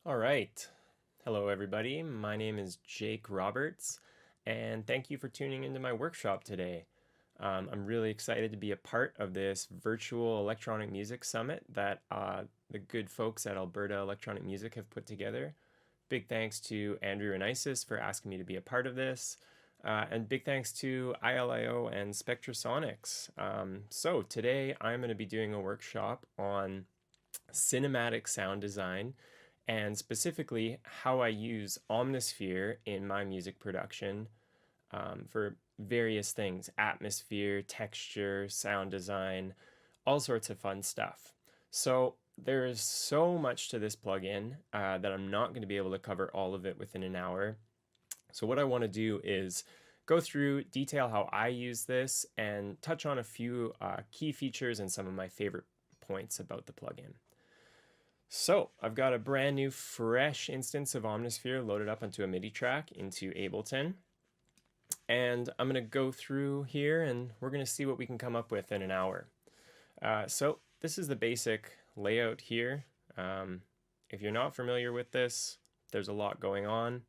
All right. Hello, everybody. My name is Jake Roberts, and thank you for tuning into my workshop today. I'm really excited to be a part of this virtual electronic music summit that the good folks at Alberta Electronic Music have put together. Big thanks to Andrew and Isis for asking me to be a part of this. And big thanks to ILIO and Spectrasonics. So today I'm going to be doing a workshop on cinematic sound design and specifically how I use Omnisphere in my music production for various things: atmosphere, texture, sound design, all sorts of fun stuff. So there's so much to this plugin that I'm not going to be able to cover all of it within an hour. So what I want to do is go through, detail how I use this, and touch on a few key features and some of my favorite points about the plugin. So I've got a brand new fresh instance of Omnisphere loaded up onto a MIDI track into Ableton. And I'm going to go through here and we're going to see what we can come up with in an hour. So this is the basic layout here. If you're not familiar with this, there's a lot going on.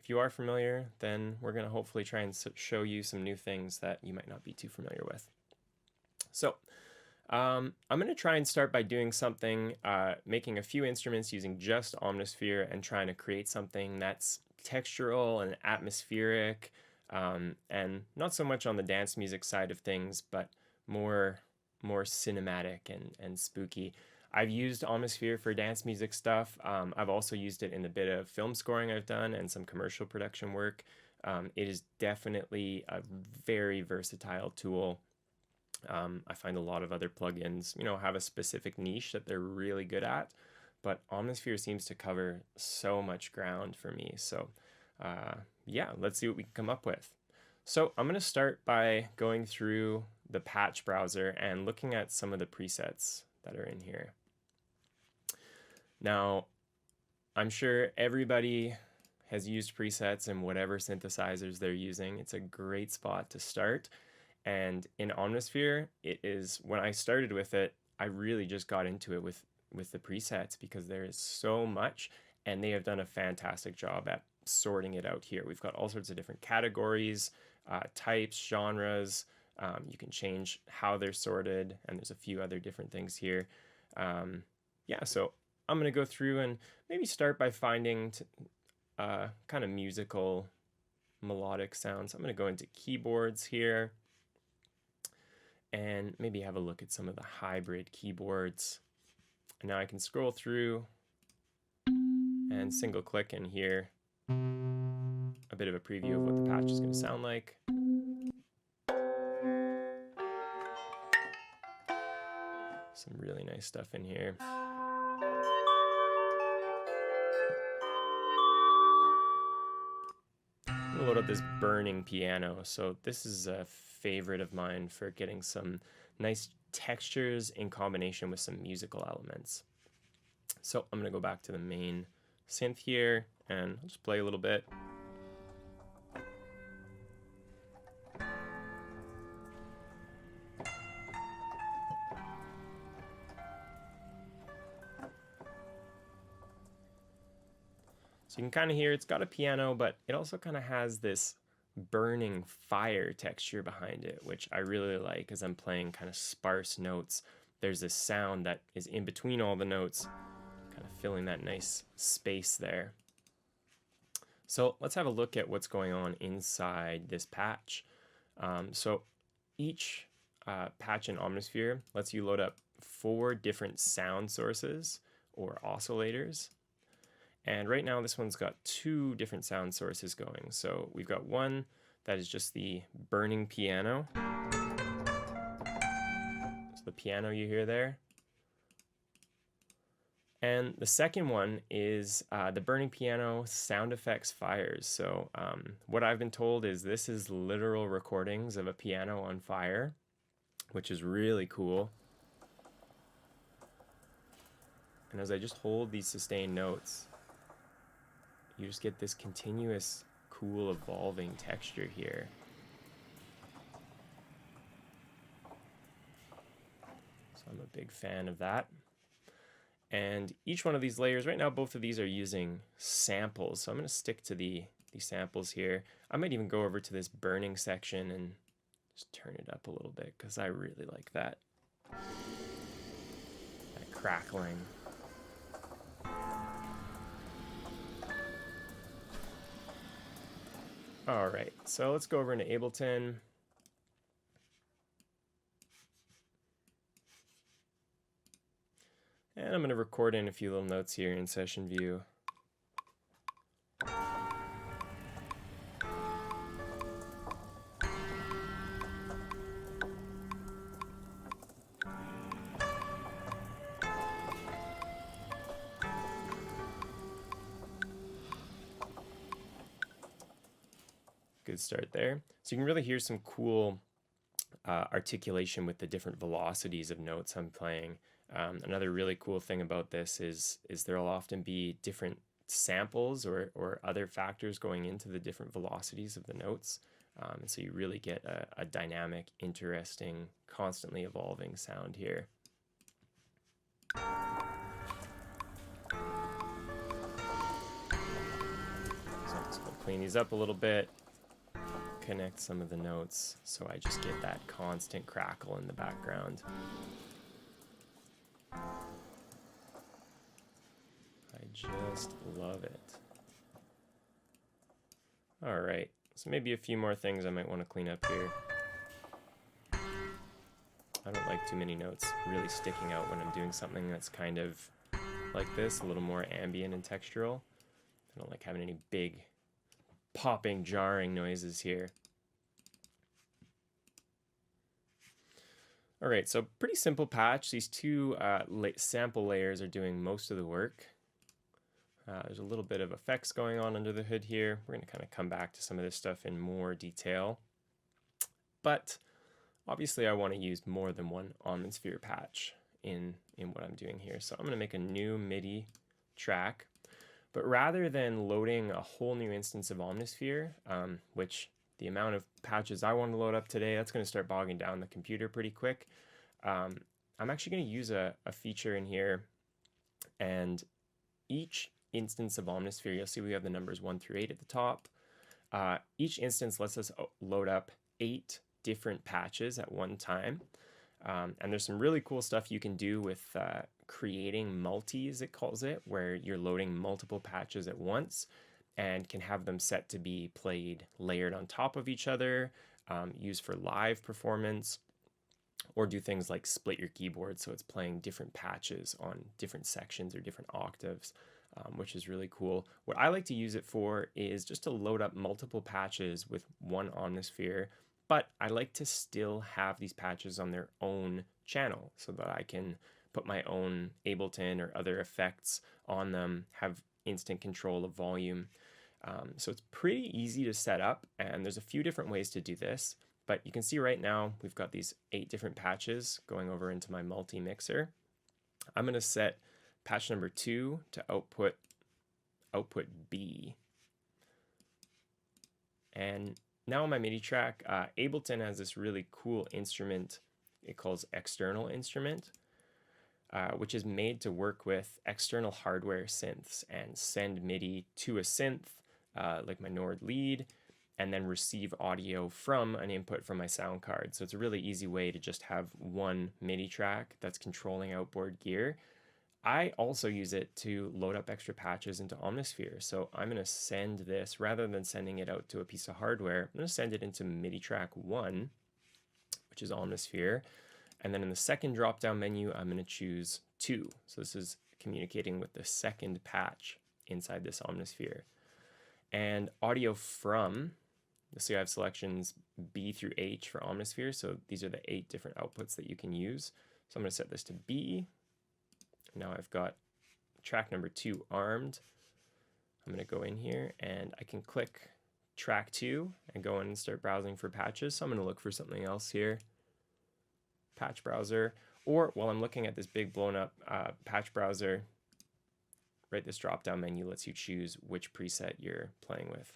If you are familiar, then we're going to hopefully try and show you some new things that you might not be too familiar with. So I'm going to try and start by doing something, making a few instruments using just Omnisphere and trying to create something that's textural and atmospheric, and not so much on the dance music side of things, but more cinematic and spooky. I've used Omnisphere for dance music stuff. I've also used it in a bit of film scoring I've done and some commercial production work. It is definitely a very versatile tool. I find a lot of other plugins, have a specific niche that they're really good at, but Omnisphere seems to cover so much ground for me. So yeah, let's see what we can come up with. So I'm going to start by going through the patch browser and looking at some of the presets that are in here. Now, I'm sure everybody has used presets in whatever synthesizers they're using. It's a great spot to start. And in Omnisphere, it is, when I started with it, I really just got into it with the presets because there is so much, and they have done a fantastic job at sorting it out here. We've got all sorts of different categories, types, genres. You can change how they're sorted, and there's a few other different things here. Yeah, so I'm going to go through and maybe start by finding kind of musical melodic sounds. I'm going to go into keyboards here and maybe have a look at some of the hybrid keyboards. And now I can scroll through and single click in here a bit of a preview of what the patch is going to sound like. Some really nice stuff in here. I'm gonna load up this burning piano. So this is a favorite of mine for getting some nice textures in combination with some musical elements. So I'm gonna go back to the main synth here and I'll just play a little bit. So you can kind of hear it's got a piano, but it also kind of has this burning fire texture behind it, which I really like as I'm playing kind of sparse notes. There's this sound that is in between all the notes, kind of filling that nice space there. So let's have a look at what's going on inside this patch. So each patch in Omnisphere lets you load up 4 different sound sources or oscillators. And right now this one's got 2 different sound sources going. So we've got one that is just the burning piano. So the piano you hear there. And the second one is the burning piano sound effects fires. So what I've been told is this is literal recordings of a piano on fire, which is really cool. And as I just hold these sustained notes, you just get this continuous, cool, evolving texture here. So I'm a big fan of that. And each one of these layers, right now both of these are using samples, so I'm going to stick to these samples here. I might even go over to this burning section and just turn it up a little bit because I really like that crackling. All right, so let's go over into Ableton. And I'm going to record in a few little notes here in session view. Good start there. So you can really hear some cool articulation with the different velocities of notes I'm playing. Another really cool thing about this is there'll often be different samples or other factors going into the different velocities of the notes. And so you really get a dynamic, interesting, constantly evolving sound here. So I'm just going to clean these up a little bit, connect some of the notes so I just get that constant crackle in the background. I just love it. All right, so maybe a few more things I might want to clean up here. I don't like too many notes really sticking out when I'm doing something that's kind of like this, a little more ambient and textural. I don't like having any big popping, jarring noises here. All right, so pretty simple patch. These two sample layers are doing most of the work. There's a little bit of effects going on under the hood here. We're going to kind of come back to some of this stuff in more detail. But obviously I want to use more than one Omnisphere patch in what I'm doing here. So I'm going to make a new MIDI track. But rather than loading a whole new instance of Omnisphere, which the amount of patches I want to load up today, that's going to start bogging down the computer pretty quick. I'm actually going to use a feature in here, and each instance of Omnisphere, you'll see we have the numbers 1 through 8 at the top. Each instance lets us load up 8 different patches at one time. And there's some really cool stuff you can do with creating multis, it calls it, where you're loading multiple patches at once and can have them set to be played layered on top of each other, used for live performance, or do things like split your keyboard so it's playing different patches on different sections or different octaves, which is really cool. What I like to use it for is just to load up multiple patches with one Omnisphere, but I like to still have these patches on their own channel so that I can put my own Ableton or other effects on them, have instant control of volume. So it's pretty easy to set up, and there's a few different ways to do this, but you can see right now we've got these 8 different patches going over into my multi-mixer. I'm going to set patch number 2 to output B. And now on my MIDI track, Ableton has this really cool instrument it calls external instrument, which is made to work with external hardware synths and send MIDI to a synth, like my Nord lead, and then receive audio from an input from my sound card. So it's a really easy way to just have one MIDI track that's controlling outboard gear. I also use it to load up extra patches into Omnisphere. So I'm going to send this, rather than sending it out to a piece of hardware, I'm going to send it into MIDI track 1, which is Omnisphere. And then in the second drop-down menu, I'm going to choose 2. So this is communicating with the second patch inside this Omnisphere. And audio from, you'll see I have selections B through H for Omnisphere. So these are the 8 different outputs that you can use. So I'm going to set this to B. Now I've got track number 2 armed. I'm going to go in here and I can click track 2 and go in and start browsing for patches. So I'm going to look for something else here. Patch browser, or while I'm looking at this big blown up patch browser, right, this drop down menu lets you choose which preset you're playing with.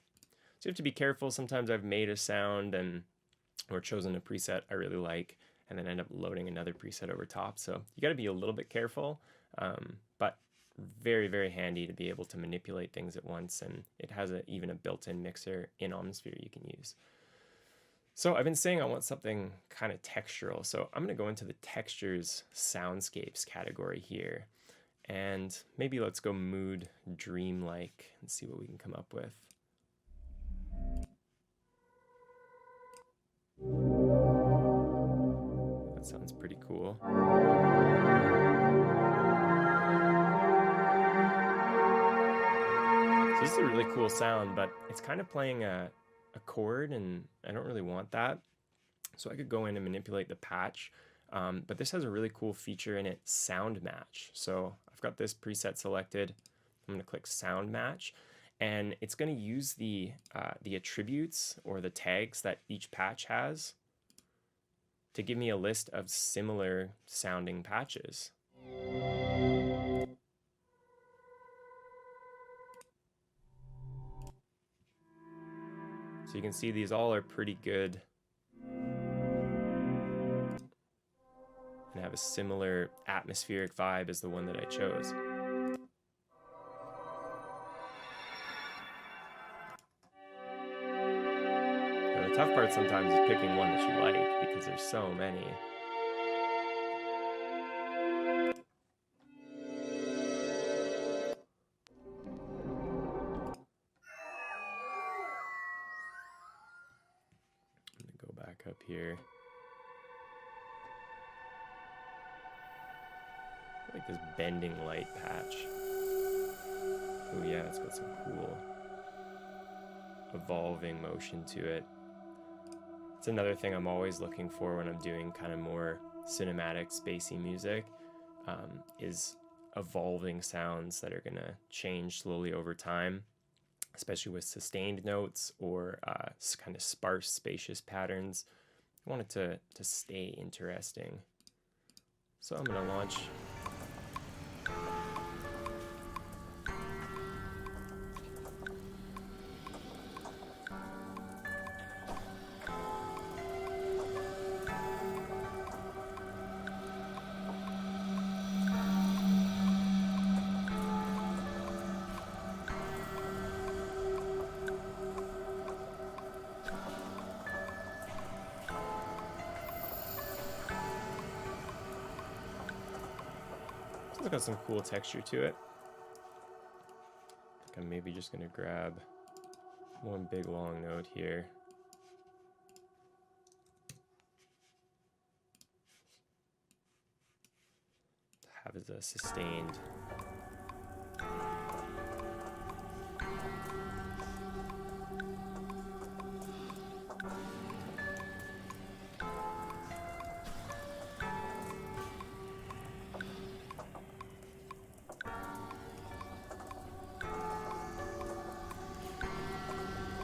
So you have to be careful. Sometimes I've made a sound or chosen a preset I really like and then end up loading another preset over top. So you got to be a little bit careful. but very, very handy to be able to manipulate things at once, and it has even a built-in mixer in Omnisphere you can use. So I've been saying I want something kind of textural, so I'm going to go into the textures soundscapes category here, and maybe let's go mood dreamlike and see what we can come up with. That sounds pretty cool. So this is a really cool sound, but it's kind of playing a chord, and I don't really want that. So I could go in and manipulate the patch, but this has a really cool feature in it, sound match. So I've got this preset selected. I'm going to click sound match, and it's going to use the attributes or the tags that each patch has to give me a list of similar sounding patches. So you can see these all are pretty good and have a similar atmospheric vibe as the one that I chose. Now, the tough part sometimes is picking one that you like because there's so many. Back up here. I like this bending light patch. Oh yeah, it's got some cool evolving motion to it. It's another thing I'm always looking for when I'm doing kind of more cinematic, spacey music, is evolving sounds that are gonna change slowly over time, especially with sustained notes or kind of sparse, spacious patterns. I want it to stay interesting. So I'm going to launch. It's got some cool texture to it. I think I'm maybe just going to grab one big long note here. To have as a sustained.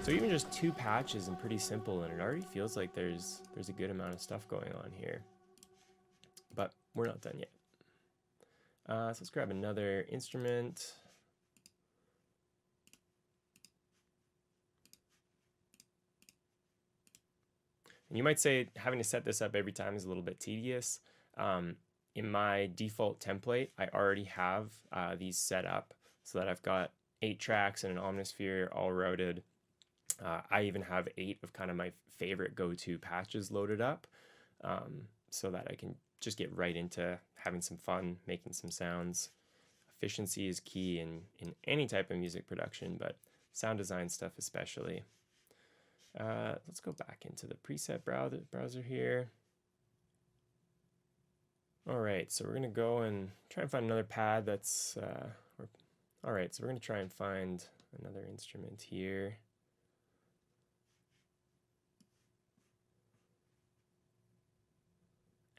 So even just 2 patches and pretty simple, and it already feels like there's a good amount of stuff going on here. But we're not done yet. So let's grab another instrument. And you might say having to set this up every time is a little bit tedious. In my default template, I already have these set up so that I've got 8 tracks and an Omnisphere all routed. I even have 8 of kind of my favorite go-to patches loaded up, so that I can just get right into having some fun, making some sounds. Efficiency is key in any type of music production, but sound design stuff especially. Let's go back into the preset browser here. All right, so we're going to go and try and find another pad that's... all right, so we're going to try and find another instrument here.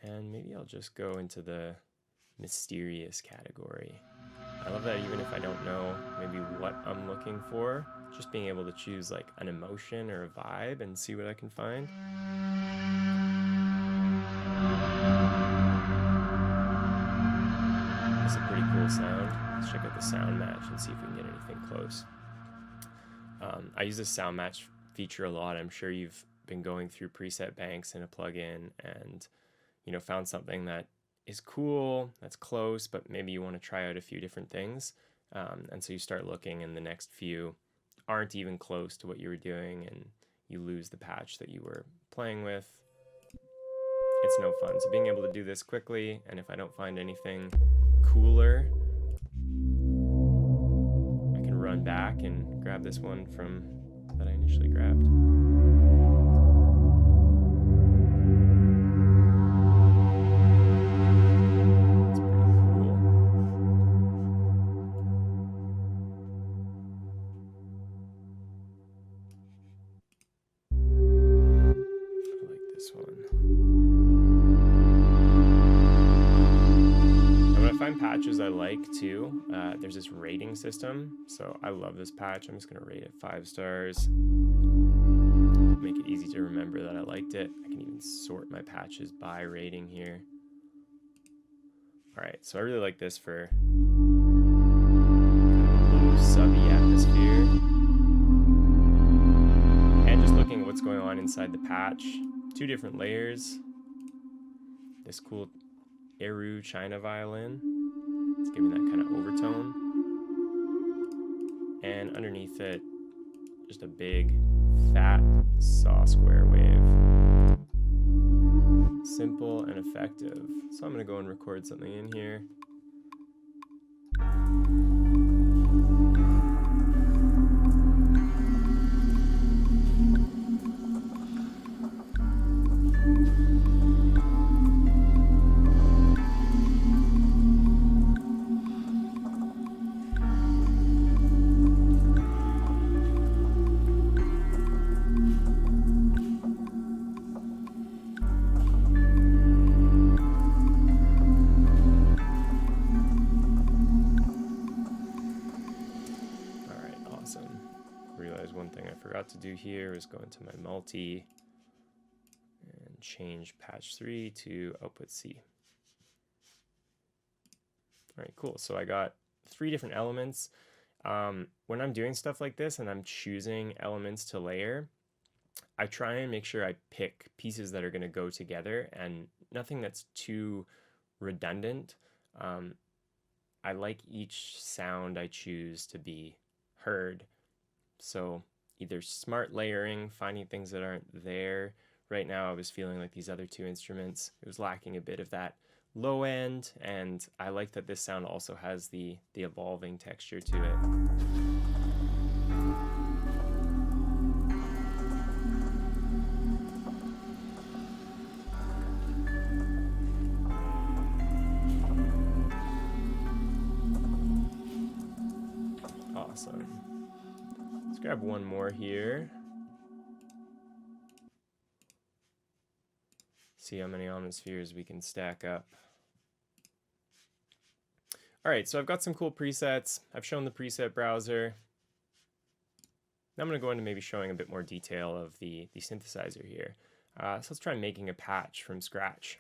And maybe I'll just go into the mysterious category. I love that even if I don't know maybe what I'm looking for, just being able to choose like an emotion or a vibe and see what I can find. That's a pretty cool sound. Let's check out the sound match and see if we can get anything close. I use this sound match feature a lot. I'm sure you've been going through preset banks in a plugin and found something that is cool, that's close, but maybe you want to try out a few different things. And so you start looking, and the next few aren't even close to what you were doing, and you lose the patch that you were playing with. It's no fun. So being able to do this quickly, and if I don't find anything cooler, I can run back and grab this one from that I initially grabbed. Patches I like too. There's this rating system, so I love this patch. I'm just going to rate it 5 stars. Make it easy to remember that I liked it. I can even sort my patches by rating here. Alright, so I really like this for kind of a low subby atmosphere. And just looking at what's going on inside the patch. 2 different layers. This cool Eru China violin. It's giving that kind of overtone. And underneath it, just a big, fat saw square wave. Simple and effective. So I'm going to go and record something in here. To do here is go into my multi and change patch 3 to output C. All right, cool. So I got 3 different elements. When I'm doing stuff like this and I'm choosing elements to layer, I try and make sure I pick pieces that are going to go together and nothing that's too redundant. I like each sound I choose to be heard. So either smart layering, finding things that aren't there. Right now I was feeling like these other 2 instruments, it was lacking a bit of that low end, and I like that this sound also has the evolving texture to it. Awesome. Let's grab one more here. See how many Omnispheres we can stack up. All right, so I've got some cool presets. I've shown the preset browser. Now I'm going to go into maybe showing a bit more detail of the synthesizer here. So let's try making a patch from scratch.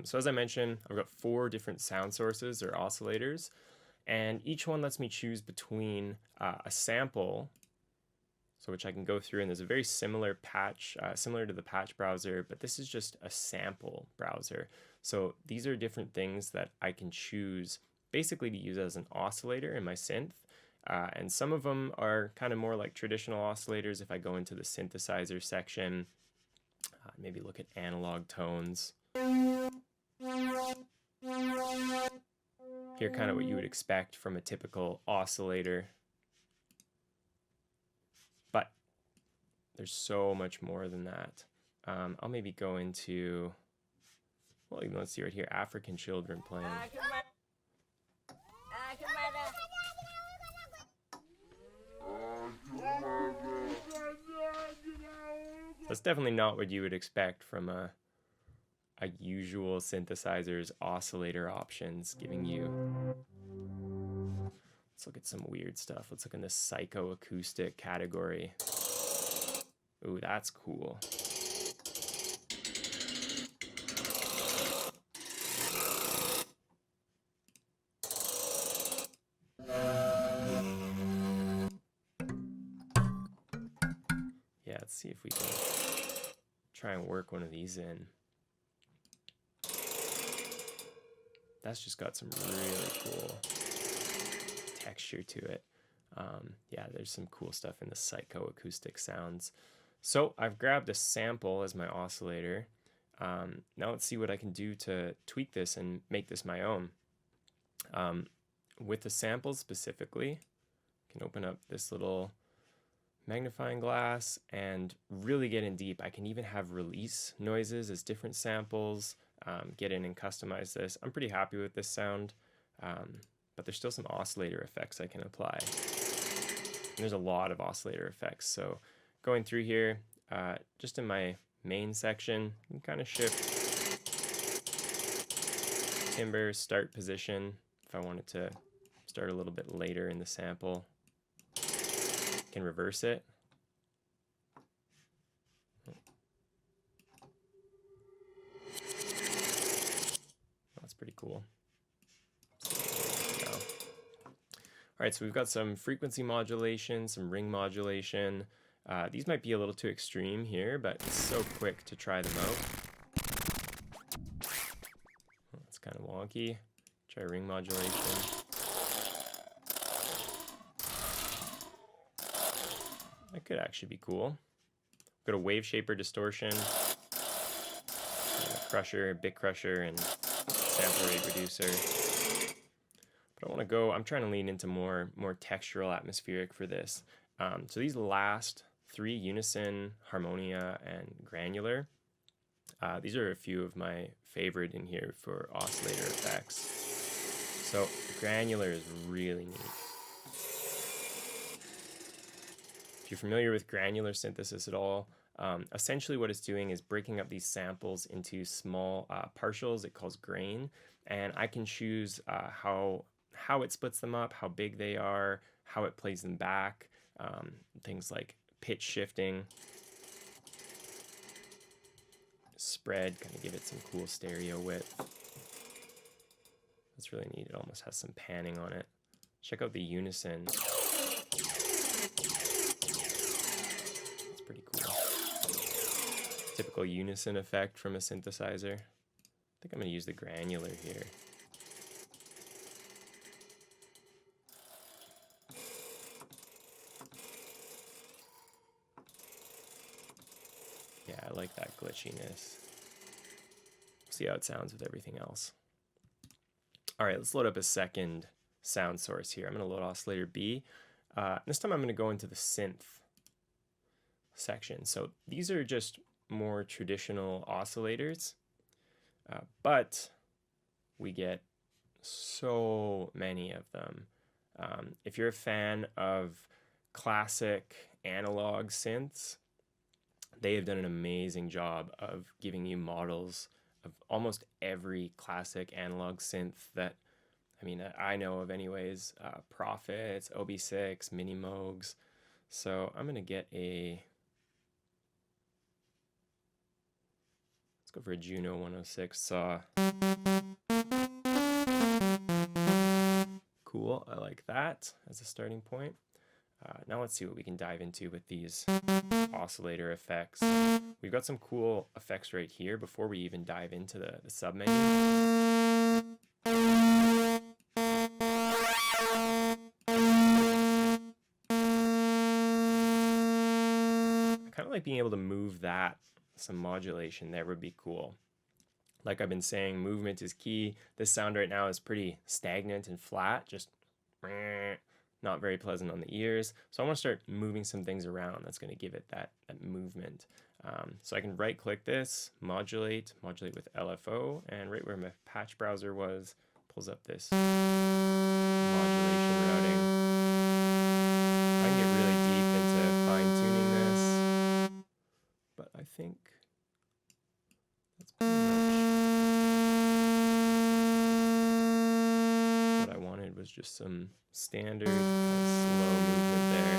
So as I mentioned, I've got 4 different sound sources or oscillators. And each one lets me choose between a sample, so which I can go through, and there's a very similar patch, similar to the patch browser, but this is just a sample browser. So these are different things that I can choose basically to use as an oscillator in my synth. And some of them are kind of more like traditional oscillators. If I go into the synthesizer section, maybe look at analog tones. Here, kind of what you would expect from a typical oscillator. But there's so much more than that. I'll maybe go into, well, even let's see right here, African children playing. That's definitely not what you would expect from a usual synthesizer's oscillator options, giving you. Let's look at some weird stuff. Let's look in the psychoacoustic category. Ooh, that's cool. Yeah, let's see if we can try and work one of these in. that's just got some really cool texture to it. Yeah, there's some cool stuff in the psychoacoustic sounds. So I've grabbed a sample as my oscillator. Now let's see what I can do to tweak this and make this my own. With the sample specifically, I can open up this little magnifying glass and really get in deep. I can even have release noises as different samples, get in and customize this. I'm pretty happy with this sound, but there's still some oscillator effects I can apply. And there's a lot of oscillator effects. So going through here, just in my main section, you can kind of shift timbre, start position. If I wanted to start a little bit later in the sample, I can reverse it. That's pretty cool. All right, so we've got some frequency modulation, some ring modulation. These might be a little too extreme here, but it's so quick to try them out. That's kind of wonky. Try ring modulation. That could actually be cool. Got a Waveshaper distortion, crusher, bit crusher, and sample rate reducer. But I want to go, I'm trying to lean into more textural atmospheric for this. So these last three, unison, harmonia, and granular, these are a few of my favorite in here for oscillator effects. So granular is really neat. If you're familiar with granular synthesis at all, essentially what it's doing is breaking up these samples into small partials. It calls grain, and I can choose how it splits them up, how big they are, how it plays them back, things like pitch shifting, spread, kind of give it some cool stereo width. That's really neat. It almost has some panning on it. Check out the unison. That's pretty cool. Typical unison effect from a synthesizer. I think I'm going to use the granular here. Yeah, I like that glitchiness. See how it sounds with everything else. All right, let's load up a second sound source here. I'm going to load oscillator B. This time I'm going to go into the synth section. So these are just more traditional oscillators, but we get so many of them. If you're a fan of classic analog synths, they have done an amazing job of giving you models of almost every classic analog synth that, I know of anyways. Prophets, OB6, Mini Moogs. So I'm going to get let's go for a Juno 106 saw. Cool, I like that as a starting point. Now let's see what we can dive into with these oscillator effects. We've got some cool effects right here before we even dive into the submenu. I kind of like being able to move that. Some modulation there would be cool. Like I've been saying, movement is key. This sound right now is pretty stagnant and flat, just not very pleasant on the ears. So I want to start moving some things around. That's going to give it that movement. So I can right click this, modulate with LFO, and right where my patch browser was, pulls up this modulation routing. I can get really deep into fine tuning this, but I think that's pretty much what I wanted, was just some standard slow movement there.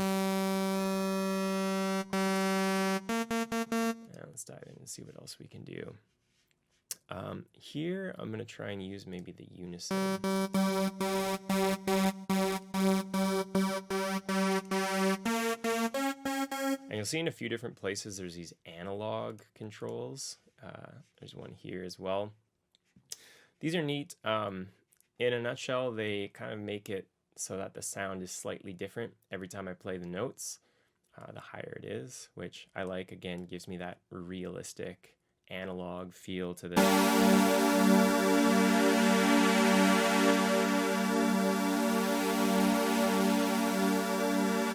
Now let's dive in and see what else we can do. Here I'm going to try and use maybe the unison. And you'll see in a few different places there's these analog controls. There's one here as well. These are neat. In a nutshell, they kind of make it so that the sound is slightly different every time I play the notes. The higher it is, which I like. Again, gives me that realistic analog feel to this.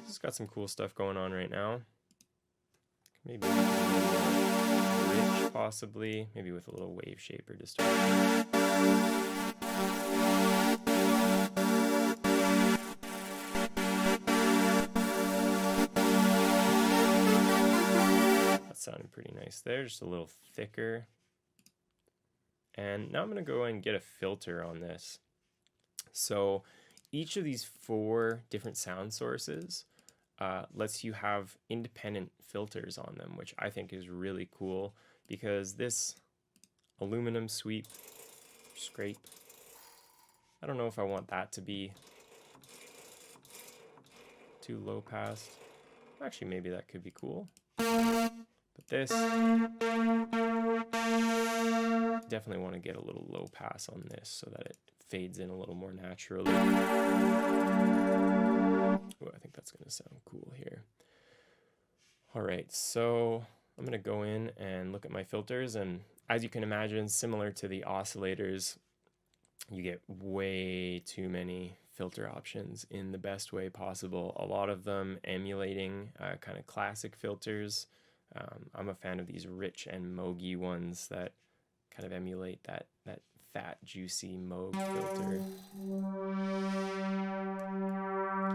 It's got some cool stuff going on right now. Maybe a little rich, possibly. Maybe with a little Waveshaper distortion. Sounded pretty nice there, just a little thicker. And now I'm going to go and get a filter on this. So each of these 4 different sound sources lets you have independent filters on them, which I think is really cool, because this aluminum sweep, scrape, I don't know if I want that to be too low pass. Actually, maybe that could be cool. But this, definitely want to get a little low pass on this so that it fades in a little more naturally. Oh, I think that's going to sound cool here. All right, so I'm going to go in and look at my filters, and as you can imagine, similar to the oscillators, you get way too many filter options in the best way possible. A lot of them emulating kind of classic filters. I'm a fan of these rich and mooggy ones that kind of emulate that fat, juicy Moog filter.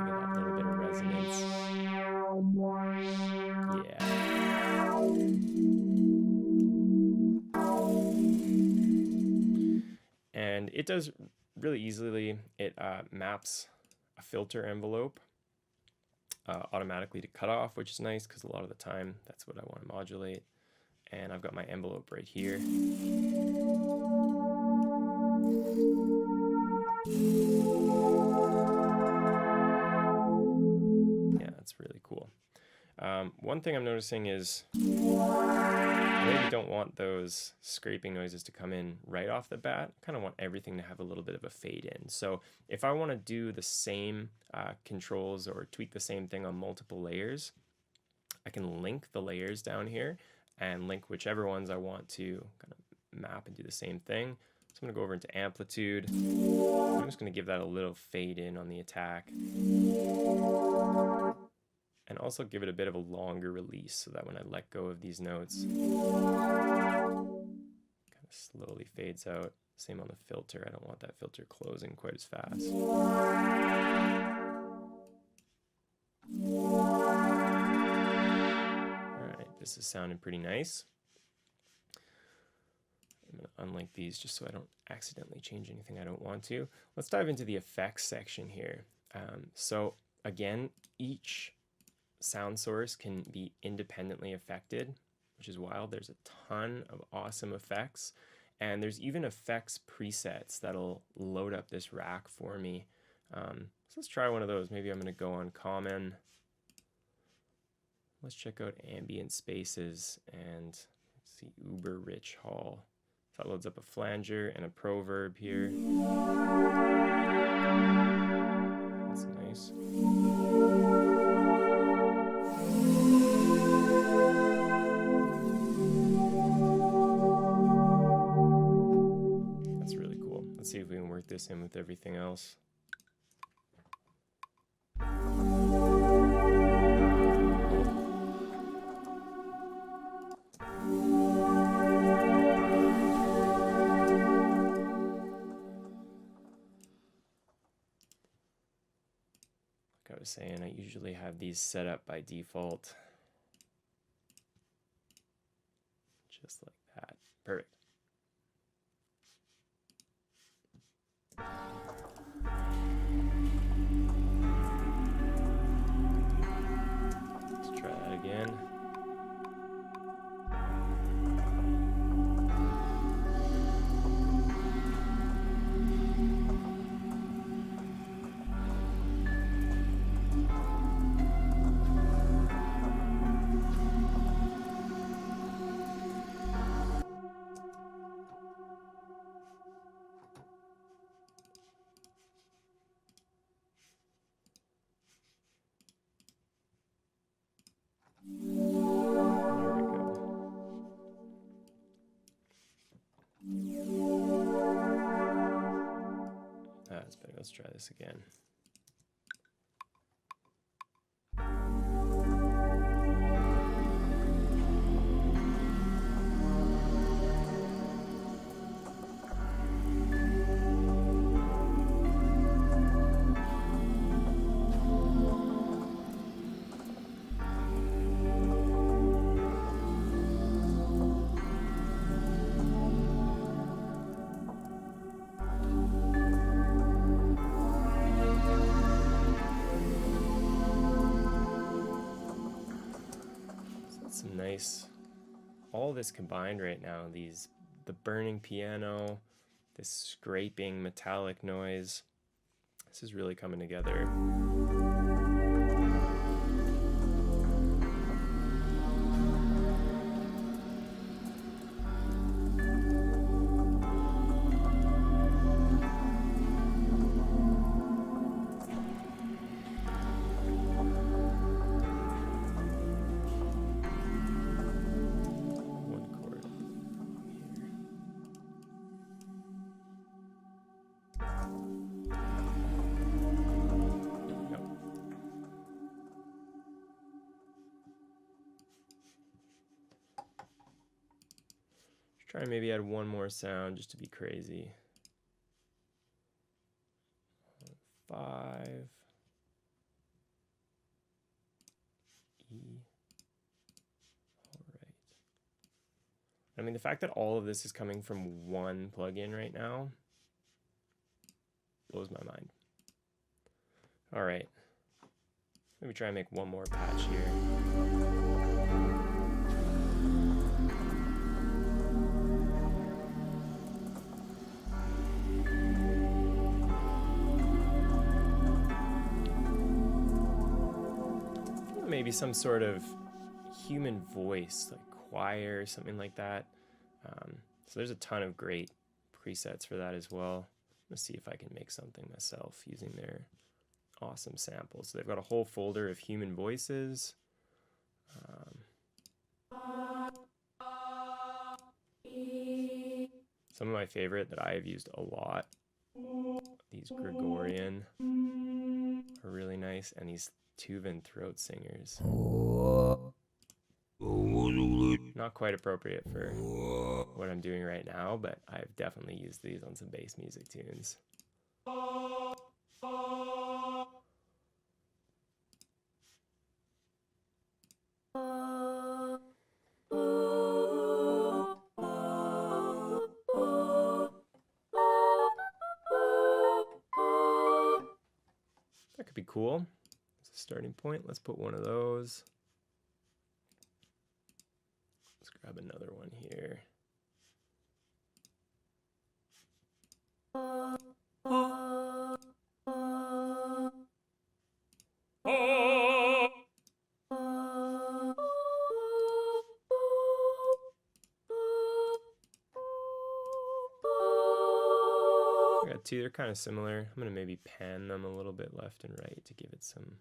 Give it that little bit of resonance. Yeah. And it does really easily. It maps a filter envelope automatically to cutoff, which is nice because a lot of the time that's what I want to modulate. And I've got my envelope right here. Yeah, that's really cool. One thing I'm noticing is I maybe don't want those scraping noises to come in right off the bat. I kind of want everything to have a little bit of a fade in. So if I want to do the same controls or tweak the same thing on multiple layers, I can link the layers down here and link whichever ones I want to kind of map and do the same thing. So I'm going to go over into amplitude. I'm just going to give that a little fade in on the attack. And also give it a bit of a longer release so that when I let go of these notes, it kind of slowly fades out. Same on the filter. I don't want that filter closing quite as fast. Alright, this is sounding pretty nice. I'm going to unlink these just so I don't accidentally change anything I don't want to. Let's dive into the effects section here. So again, each sound source can be independently affected, which is wild. There's a ton of awesome effects, and there's even effects presets that'll load up this rack for me. So let's try one of those. Maybe I'm going to go on common. Let's check out ambient spaces and let's see, uber rich hall. So that loads up a flanger and a proverb here. That's nice. That's really cool. Let's see if we can work this in with everything else. I was saying, I usually have these set up by default. Just like that. Perfect. Let's try that again. That's better. Let's try this again. Some nice, all this combined right now, the burning piano, this scraping metallic noise, this is really coming together. Try and maybe add one more sound just to be crazy. 5 E. All right. I mean, the fact that all of this is coming from one plugin right now blows my mind. All right. Maybe try and make one more patch here. Maybe some sort of human voice, like choir, something like that. So there's a ton of great presets for that as well. Let's see if I can make something myself using their awesome samples. So they've got a whole folder of human voices. Some of my favorite that I have used a lot, these Gregorian are really nice, and these Tuvan throat singers. Not quite appropriate for what I'm doing right now, but I've definitely used these on some bass music tunes. That could be cool. As a starting point, let's put one of those. Let's grab another one here. I got two, they're kind of similar. I'm going to maybe pan them a little bit left and right to give it some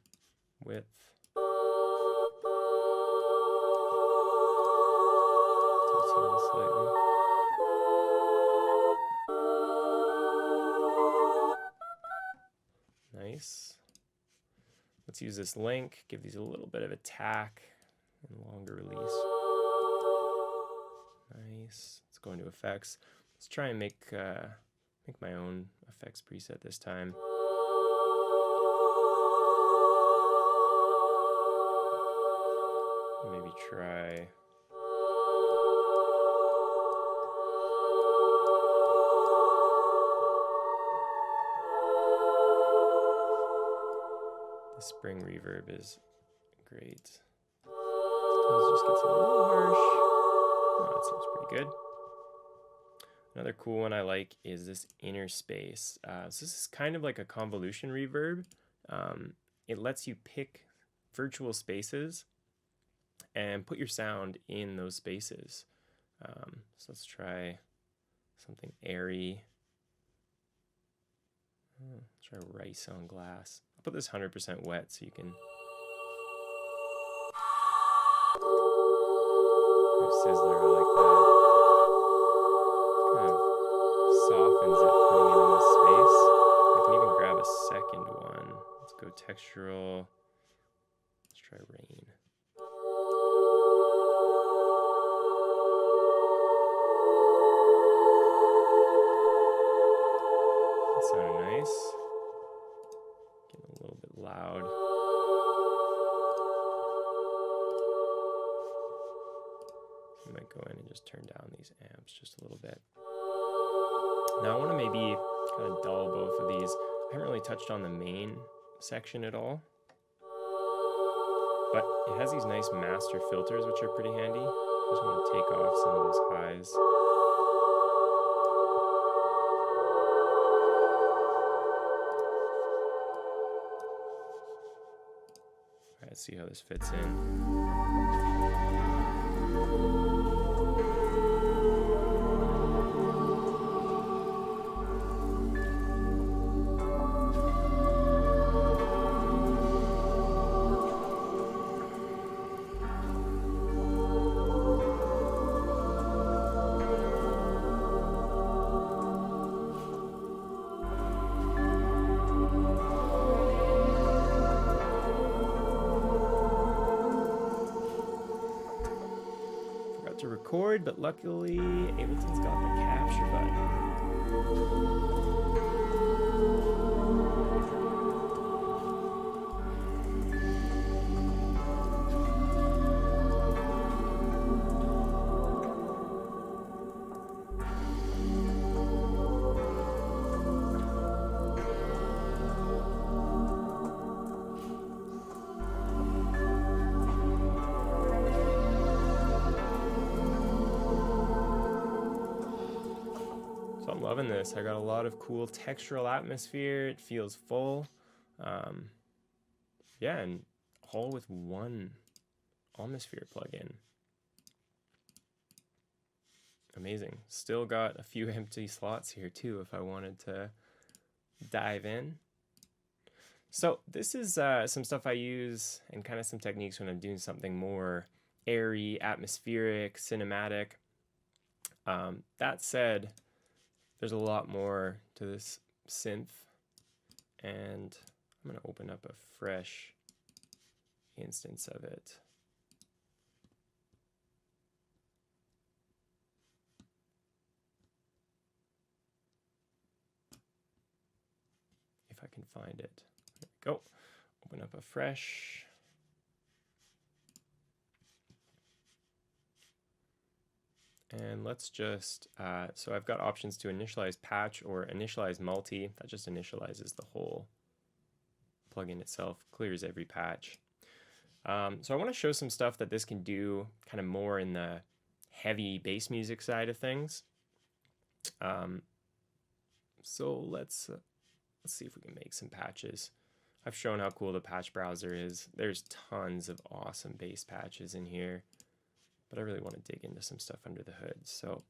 width. Detune slightly. Nice. Let's use this link, give these a little bit of attack and longer release. Nice. Let's go into effects. Let's try and make my own effects preset this time. Maybe try the spring reverb is great. Sometimes it just gets a little harsh. Oh, that seems pretty good. Another cool one I like is this inner space. So this is kind of like a convolution reverb. It lets you pick virtual spaces and put your sound in those spaces. So let's try something airy. Let's try rice on glass. I'll put this 100% wet so you can sizzler. I like that. Kind of softens it, putting it in this space. I can even to one. Let's go textural. Let's try rain. That sounded nice. Getting a little bit loud. I might go in and just turn down these amps just a little bit. Now I want to maybe kind of dull both of these. I haven't really touched on the main section at all, but it has these nice master filters which are pretty handy. I just want to take off some of those highs. Alright, let's see how this fits in. To record, but luckily Ableton's got the capture button. So I'm loving this. I got a lot of cool textural atmosphere. It feels full. Yeah, and all with one Omnisphere plugin. Amazing. Still got a few empty slots here too if I wanted to dive in. So this is some stuff I use and kind of some techniques when I'm doing something more airy, atmospheric, cinematic. That said, there's a lot more to this synth, and I'm going to open up a fresh instance of it. If I can find it. There we go. Open up a fresh. And let's just, so I've got options to initialize patch or initialize multi. That just initializes the whole plugin itself, clears every patch. So I want to show some stuff that this can do kind of more in the heavy bass music side of things. So let's see if we can make some patches. I've shown how cool the patch browser is. There's tons of awesome bass patches in here, but I really want to dig into some stuff under the hood. So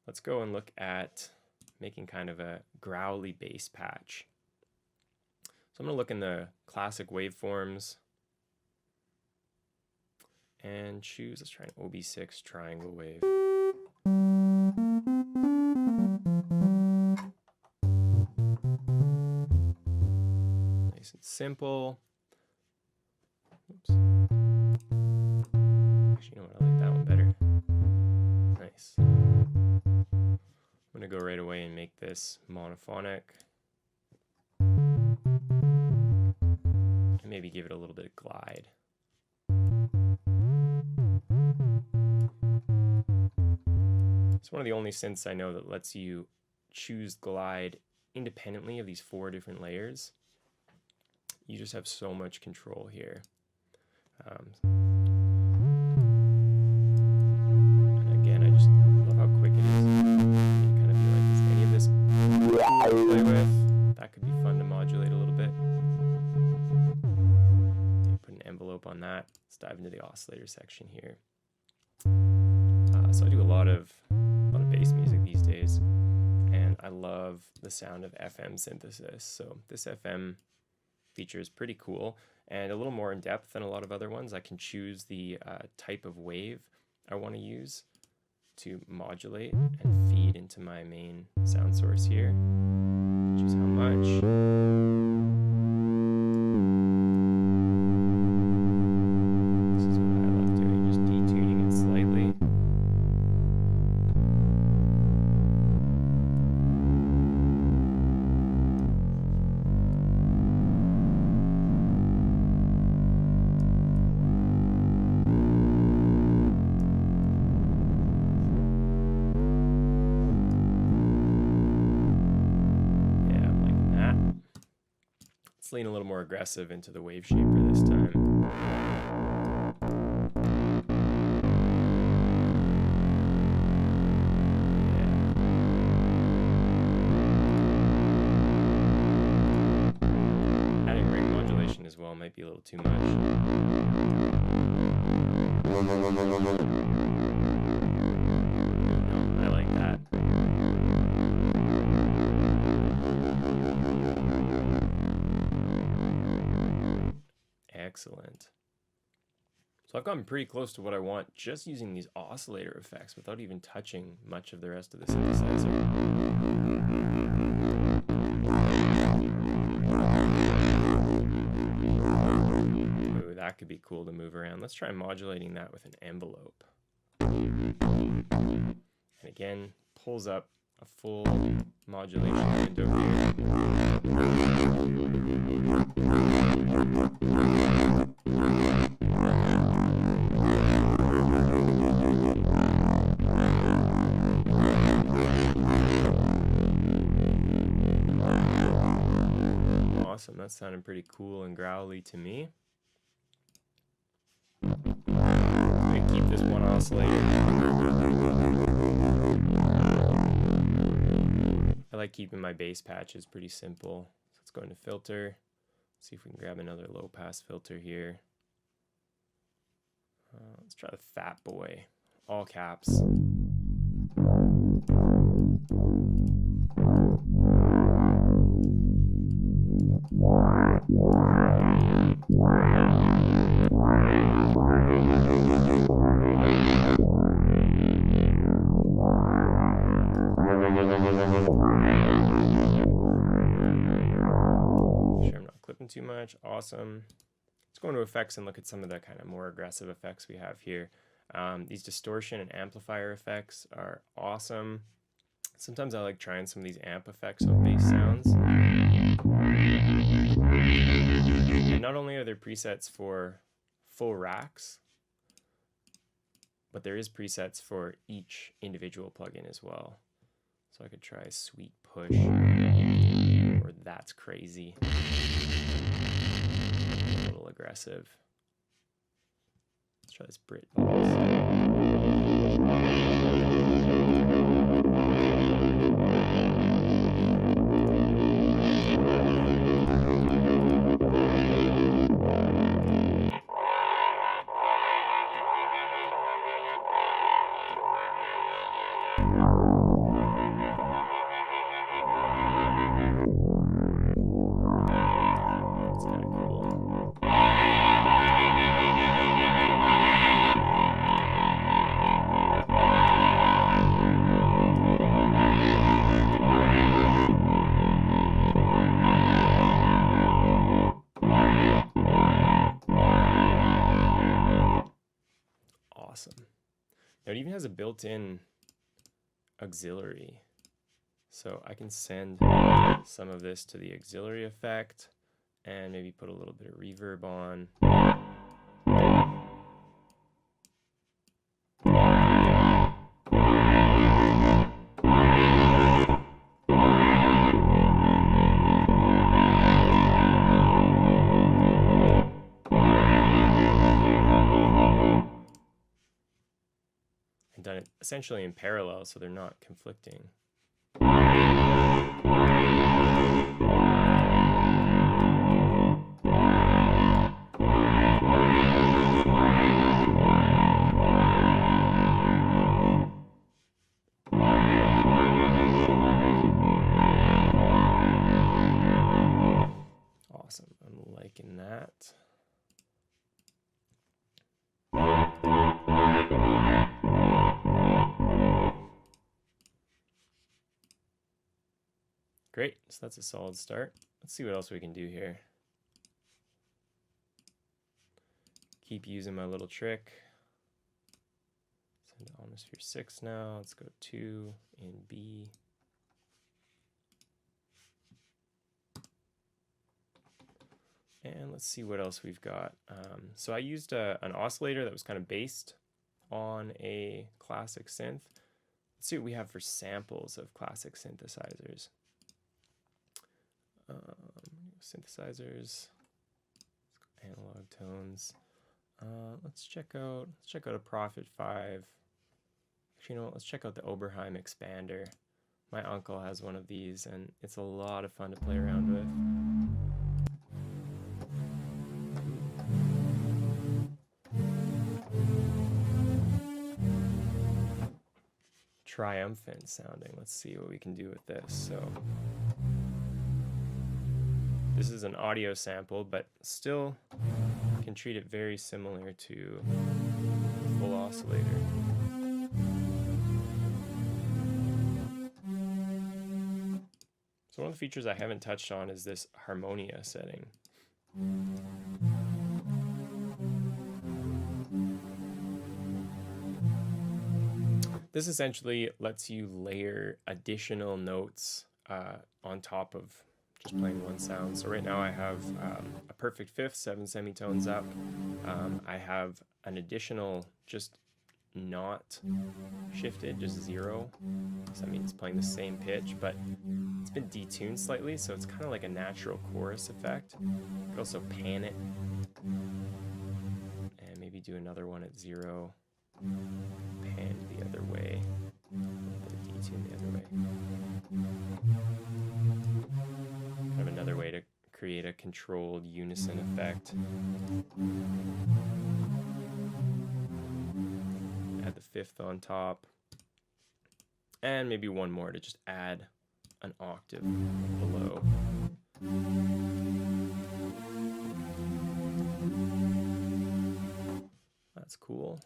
let's go and look at making kind of a growly bass patch. So I'm going to look in the classic waveforms and choose, let's try an OB6 triangle wave. Nice and simple. Oops. Actually, you know what? I like that one better. Nice. I'm going to go right away and make this monophonic. And maybe give it a little bit of glide. It's one of the only synths I know that lets you choose glide independently of these 4 different layers. You just have so much control here. And again, I just love how quick it is. You kind of be like, is any of this cool to play with? That could be fun to modulate a little bit. Maybe put an envelope on that. Let's dive into the oscillator section here. So I do a lot of bass music these days, and I love the sound of FM synthesis. So this FM feature is pretty cool and a little more in depth than a lot of other ones. I can choose the type of wave I want to use to modulate and feed into my main sound source here. Choose how much. Let's lean a little more aggressive into the Waveshaper this time. Yeah. Adding ring modulation as well might be a little too much. I like that. Excellent. So I've gotten pretty close to what I want just using these oscillator effects without even touching much of the rest of the synthesizer. Ooh, that could be cool to move around. Let's try modulating that with an envelope. And again, pulls up a full modulation window here. Awesome, that sounded pretty cool and growly to me. I'm going to keep this one oscillator. I like keeping my bass patches pretty simple. So let's go into filter. See if we can grab another low pass filter here. Let's try the Fat Boy, all caps. Sure I'm not clipping too much. Awesome. Let's go into effects and look at some of the kind of more aggressive effects we have here. These distortion and amplifier effects are awesome. Sometimes I like trying some of these amp effects on bass sounds. And not only are there presets for full racks, but there is presets for each individual plugin as well. So I could try Sweet Push, or That's Crazy. A little aggressive. Let's try this Brit Balls. Awesome. Now it even has a built-in auxiliary. So I can send some of this to the auxiliary effect and maybe put a little bit of reverb on. And done it essentially in parallel so they're not conflicting. Awesome, I'm liking that. Great, so that's a solid start. Let's see what else we can do here. Keep using my little trick. Send to Omnisphere 6 now. Let's go 2 in B. And let's see what else we've got. So I used an oscillator that was kind of based on a classic synth. Let's see what we have for samples of classic synthesizers. synthesizers, analog tones. Let's check out a Prophet 5. Actually, you know what? Let's check out the Oberheim expander. My uncle has one of these, and it's a lot of fun to play around with. Triumphant sounding. Let's see what we can do with this. So this is an audio sample, but still can treat it very similar to a full oscillator. So one of the features I haven't touched on is this harmonia setting. This essentially lets you layer additional notes on top of just playing one sound. So right now I have a perfect fifth, 7 semitones up. I have an additional just not shifted, just 0. So that means it's playing the same pitch, but it's been detuned slightly, so it's kind of like a natural chorus effect. You could also pan it and maybe do another one at 0. Pan the other way, detune the other way. Kind of another way to create a controlled unison effect. Add the fifth on top, and maybe one more to just add an octave below. That's cool.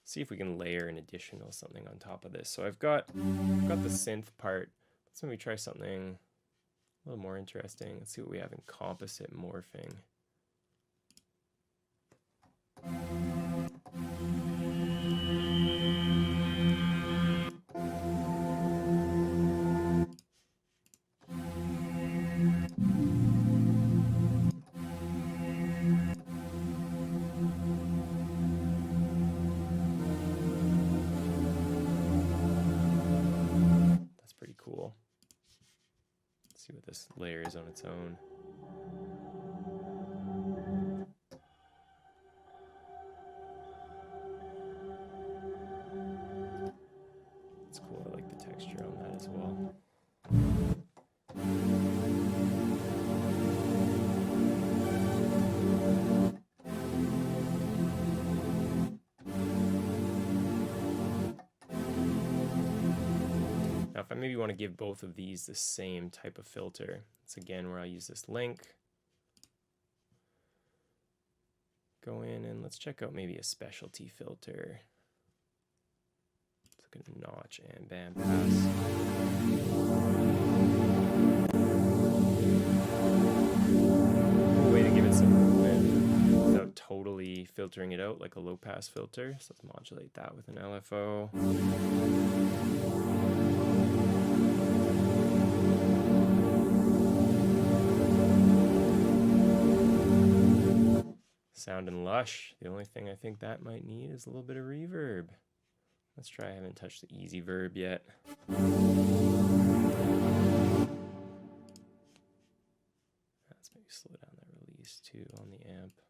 See if we can layer an additional something on top of this. So I've got the synth part. Let's maybe try something a little more interesting. Let's see what we have in composite morphing. See what this layer is on its own. It's cool, I like the texture on that as well. Now if I maybe want to give both of these the same type of filter, it's again where I use this link. Go in and let's check out maybe a specialty filter. Let's look at notch and band pass. A way to give it some movement without totally filtering it out like a low pass filter. So let's modulate that with an LFO. Sounding lush. The only thing I think that might need is a little bit of reverb. Let's try. I haven't touched the easy verb yet. Let's maybe slow down that release too on the amp.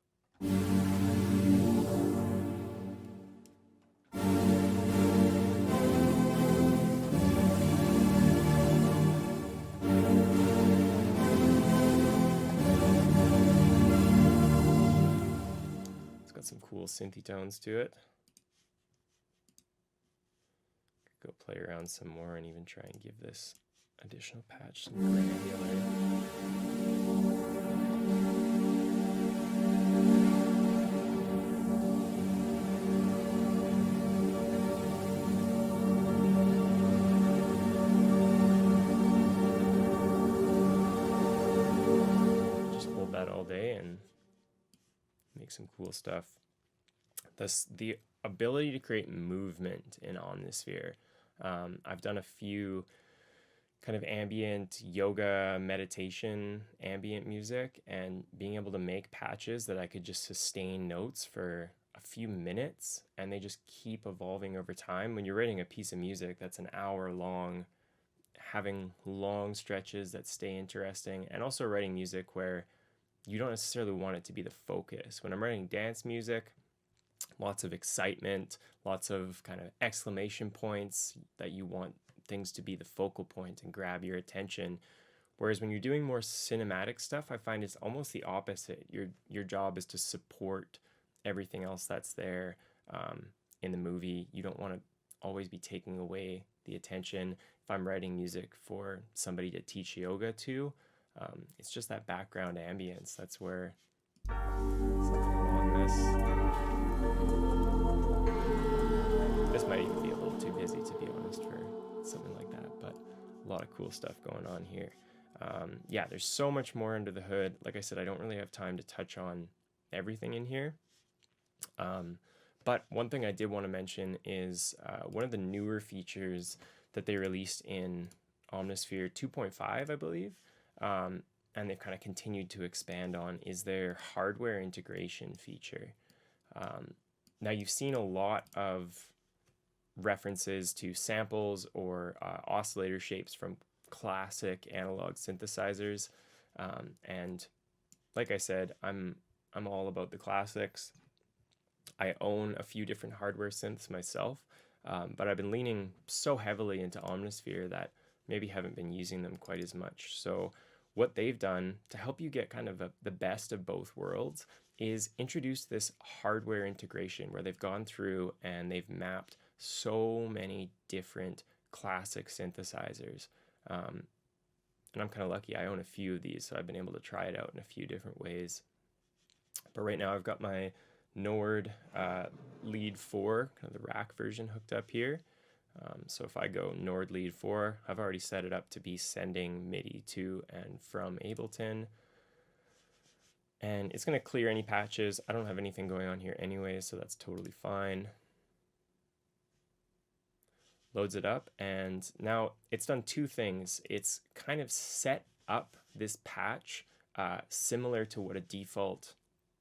Some cool synthy tones to it. Could go play around some more and even try and give this additional patch some granular. Just hold that all day and make some cool stuff. Thus, the ability to create movement in Omnisphere. I've done a few kind of ambient yoga, meditation, ambient music, and being able to make patches that I could just sustain notes for a few minutes, and they just keep evolving over time. When you're writing a piece of music that's an hour long, having long stretches that stay interesting, and also writing music where you don't necessarily want it to be the focus. When I'm writing dance music, lots of excitement, lots of kind of exclamation points that you want things to be the focal point and grab your attention. Whereas when you're doing more cinematic stuff, I find it's almost the opposite. Your job is to support everything else that's there in the movie. You don't want to always be taking away the attention. If I'm writing music for somebody to teach yoga to, it's just that background ambience. That's where something along this might even be a little too busy, to be honest, for something like that, but a lot of cool stuff going on here. Yeah, there's so much more under the hood. Like I said, I don't really have time to touch on everything in here. But one thing I did want to mention is one of the newer features that they released in Omnisphere 2.5, I believe, and they've kind of continued to expand on, is their hardware integration feature. Now, you've seen a lot of references to samples or oscillator shapes from classic analog synthesizers, and like I said, I'm all about the classics. I own a few different hardware synths myself, but I've been leaning so heavily into Omnisphere that maybe haven't been using them quite as much. So what they've done to help you get kind of the best of both worlds is introduce this hardware integration where they've gone through and they've mapped so many different classic synthesizers. And I'm kind of lucky, I own a few of these, so I've been able to try it out in a few different ways. But right now I've got my Nord lead 4, kind of the rack version, hooked up here. So if I go Nord lead 4, I've already set it up to be sending MIDI to and from Ableton. And it's going to clear any patches. I don't have anything going on here anyway, so that's totally fine. Loads it up, and now it's done two things. It's kind of set up this patch similar to what a default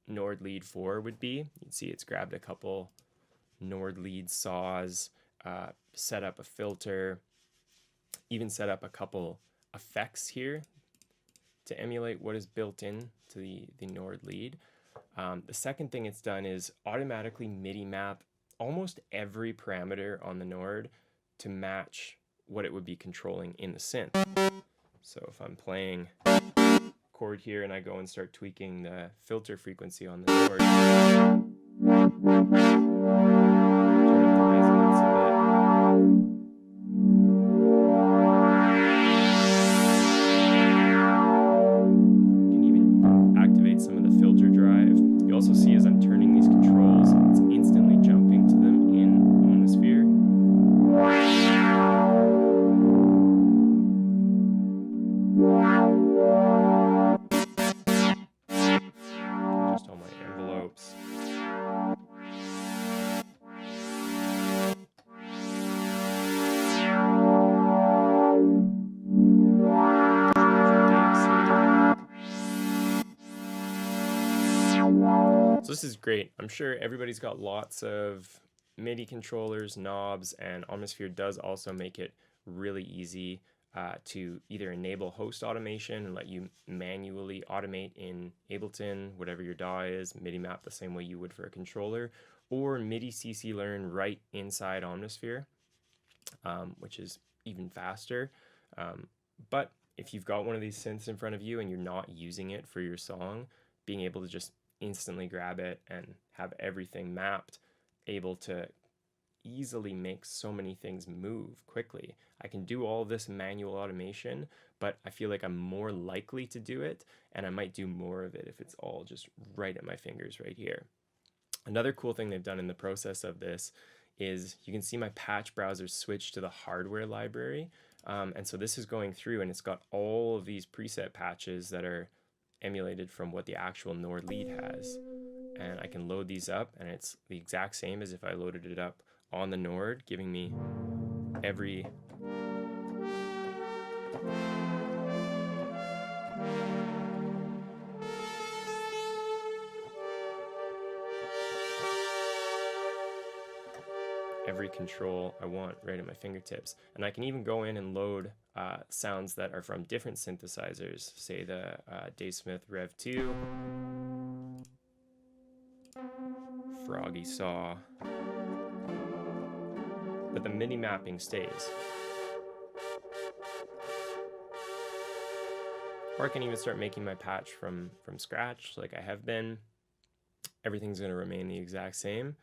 Nord lead 4 would be. You can see it's grabbed a couple Nord lead saws, set up a filter, even set up a couple effects here to emulate what is built in to the Nord lead. The second thing it's done is automatically MIDI map almost every parameter on the Nord to match what it would be controlling in the synth. So if I'm playing chord here and I go and start tweaking the filter frequency on the Nord, turn up the resonance a bit. Can even activate some of the filter drive. You also see as I'm turning these controls, it's instantly jumping to them in Omnisphere. Just all my envelopes. So this is great. I'm sure everybody's got lots of MIDI controllers, knobs, and Omnisphere does also make it really easy to either enable host automation and let you manually automate in Ableton, whatever your DAW is, MIDI map the same way you would for a controller, or MIDI CC Learn right inside Omnisphere, which is even faster. But if you've got one of these synths in front of you and you're not using it for your song, being able to just instantly grab it and have everything mapped, able to easily make so many things move quickly. I can do all this manual automation, but I feel like I'm more likely to do it, and I might do more of it if it's all just right at my fingers right here. Another cool thing they've done in the process of this is you can see my patch browser switch to the hardware library, and so this is going through and it's got all of these preset patches that are emulated from what the actual Nord lead has, and I can load these up and it's the exact same as if I loaded it up on the Nord, giving me every every control I want right at my fingertips. And I can even go in and load sounds that are from different synthesizers, say the Dave Smith Rev 2, Froggy Saw, but the MIDI mapping stays. Or I can even start making my patch from scratch like I have been. Everything's going to remain the exact same.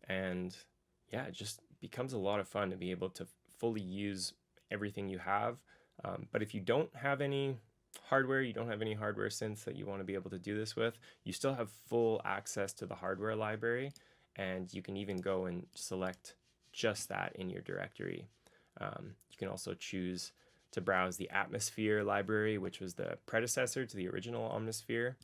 And yeah, it just becomes a lot of fun to be able to fully use everything you have. But if you don't have any hardware, you don't have any hardware synths that you want to be able to do this with, you still have full access to the hardware library, and you can even go and select just that in your directory. You can also choose to browse the Atmosphere library, which was the predecessor to the original Omnisphere.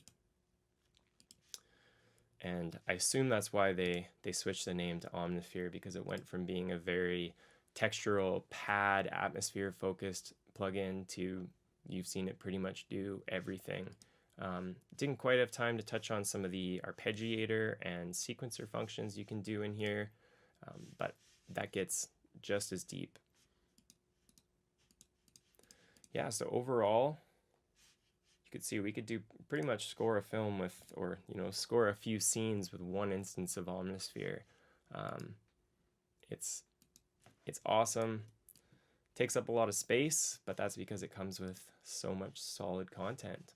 And I assume that's why they switched the name to Omnisphere, because it went from being a very textural pad atmosphere focused plugin to you've seen it pretty much do everything. Didn't quite have time to touch on some of the arpeggiator and sequencer functions you can do in here, but that gets just as deep. Yeah, so overall, you could see we could do pretty much score a film with, or score a few scenes with one instance of Omnisphere. It's awesome. Takes up a lot of space, but that's because it comes with so much solid content.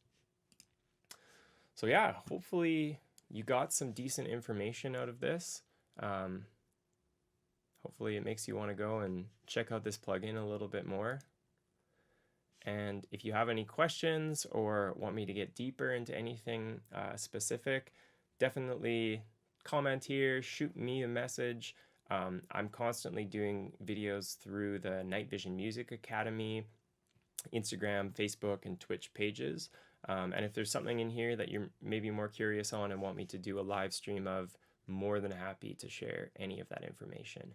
So yeah, hopefully you got some decent information out of this. Hopefully it makes you want to go and check out this plugin a little bit more. And if you have any questions or want me to get deeper into anything specific, definitely comment here, shoot me a message. I'm constantly doing videos through the Night Vision Music Academy, Instagram, Facebook, and Twitch pages. And if there's something in here that you're maybe more curious on and want me to do a live stream of, more than happy to share any of that information.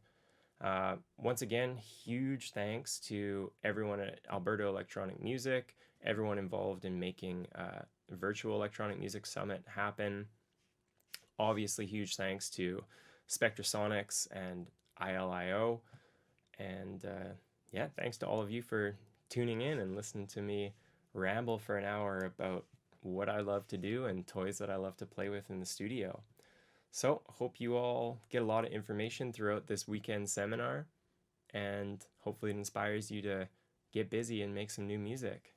Once again, huge thanks to everyone at Alberta Electronic Music, everyone involved in making Virtual Electronic Music Summit happen. Obviously, huge thanks to Spectrasonics and ILIO. And yeah, thanks to all of you for tuning in and listening to me ramble for an hour about what I love to do and toys that I love to play with in the studio. So, hope you all get a lot of information throughout this weekend seminar, and hopefully it inspires you to get busy and make some new music.